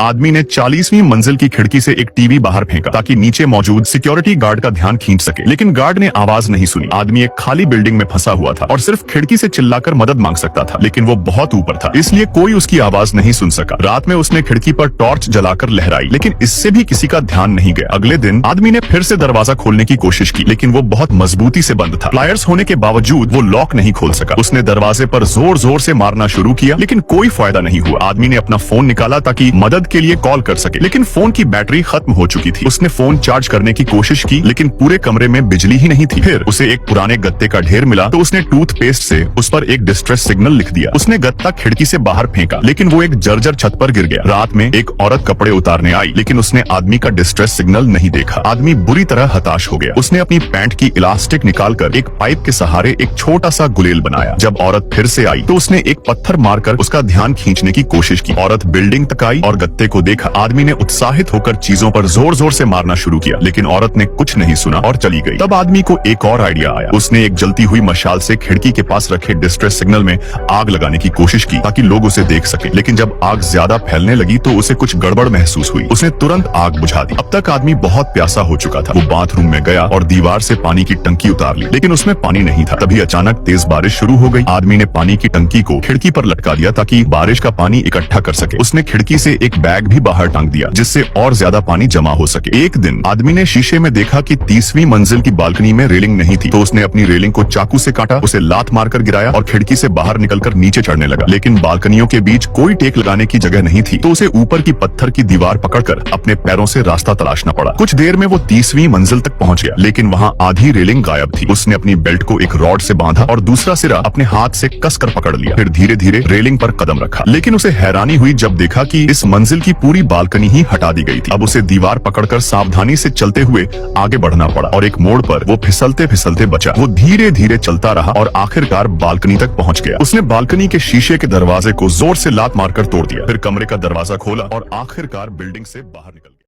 आदमी ने 40वीं मंजिल की खिड़की से एक टीवी बाहर फेंका ताकि नीचे मौजूद सिक्योरिटी गार्ड का ध्यान खींच सके, लेकिन गार्ड ने आवाज नहीं सुनी। आदमी एक खाली बिल्डिंग में फंसा हुआ था और सिर्फ खिड़की से चिल्लाकर मदद मांग सकता था, लेकिन वो बहुत ऊपर था, इसलिए कोई उसकी आवाज नहीं सुन सका। रात में उसने खिड़की पर टॉर्च जलाकर लहराई, लेकिन इससे भी किसी का ध्यान नहीं गया। अगले दिन आदमी ने फिर से दरवाजा खोलने की कोशिश की, लेकिन वो बहुत मजबूती से बंद था। प्लायर्स होने के बावजूद वो लॉक नहीं खोल सका। उसने दरवाजे पर जोर जोर से मारना शुरू किया, लेकिन कोई फायदा नहीं हुआ। आदमी ने अपना फोन निकाला ताकि मदद के लिए कॉल कर सके, लेकिन फोन की बैटरी खत्म हो चुकी थी। उसने फोन चार्ज करने की कोशिश की, लेकिन पूरे कमरे में बिजली ही नहीं थी। फिर उसे एक पुराने गत्ते का ढेर मिला, तो उसने टूथपेस्ट से उस पर एक डिस्ट्रेस सिग्नल लिख दिया। उसने गत्ता खिड़की से बाहर फेंका, लेकिन वो एक जर्जर छत पर गिर गया। रात में एक औरत कपड़े उतारने आई, लेकिन उसने आदमी का डिस्ट्रेस सिग्नल नहीं देखा। आदमी बुरी तरह हताश हो गया। उसने अपनी पैंट की इलास्टिक निकालकर एक पाइप के सहारे एक छोटा सा गुलेल बनाया। जब औरत फिर से आई, तो उसने एक पत्थर मारकर उसका ध्यान खींचने की कोशिश की। औरत बिल्डिंग तक आई और गत्ते को देखा। आदमी ने उत्साहित होकर चीजों पर जोर जोर से मारना शुरू किया, लेकिन औरत ने कुछ नहीं सुना और चली गई। तब आदमी को एक और आइडिया आया। उसने एक जलती हुई मशाल से खिड़की के पास रखे डिस्ट्रेस सिग्नल में आग लगाने की कोशिश की ताकि लोग उसे देख सके, लेकिन जब आग ज्यादा फैलने लगी तो उसे कुछ गड़बड़ महसूस हुई। उसने तुरंत आग बुझा दी। अब तक आदमी बहुत प्यासा हो चुका था। वो बाथरूम में गया और दीवार से पानी की टंकी उतार ली, लेकिन उसमें पानी नहीं था। तभी अचानक तेज बारिश शुरू हो गई। आदमी ने पानी की टंकी को खिड़की पर लटका दिया ताकि बारिश का पानी इकट्ठा कर सके। उसने खिड़की से एक बैग भी बाहर टांग दिया, जिससे और ज्यादा पानी जमा हो सके। एक दिन आदमी ने शीशे में देखा कि 30वीं मंजिल की बालकनी में रेलिंग नहीं थी, तो उसने अपनी रेलिंग को चाकू से काटा, उसे लात मारकर गिराया और खिड़की से बाहर निकलकर नीचे चढ़ने लगा। लेकिन बालकनियों के बीच कोई टेक लगाने की जगह नहीं थी, तो उसे ऊपर की पत्थर की दीवार पकड़कर अपने पैरों से रास्ता तलाशना पड़ा। कुछ देर में वो 30वीं मंजिल तक पहुंच गया, लेकिन वहां आधी रेलिंग गायब थी। उसने अपनी बेल्ट को एक रॉड से बांधा और दूसरा सिरा अपने हाथ से कसकर पकड़ लिया। फिर धीरे धीरे रेलिंग पर कदम रखा, लेकिन उसे हैरानी हुई जब देखा कि इस मंजिल की पूरी बालकनी ही हटा दी गई थी। अब उसे दीवार पकड़कर सावधानी से चलते हुए आगे बढ़ना पड़ा और एक मोड़ पर वो फिसलते फिसलते बचा। वो धीरे धीरे चलता रहा और आखिरकार बालकनी तक पहुंच गया। उसने बालकनी के शीशे के दरवाजे को जोर से लात मारकर तोड़ दिया, फिर कमरे का दरवाजा खोला और आखिरकार बिल्डिंग से बाहर निकला।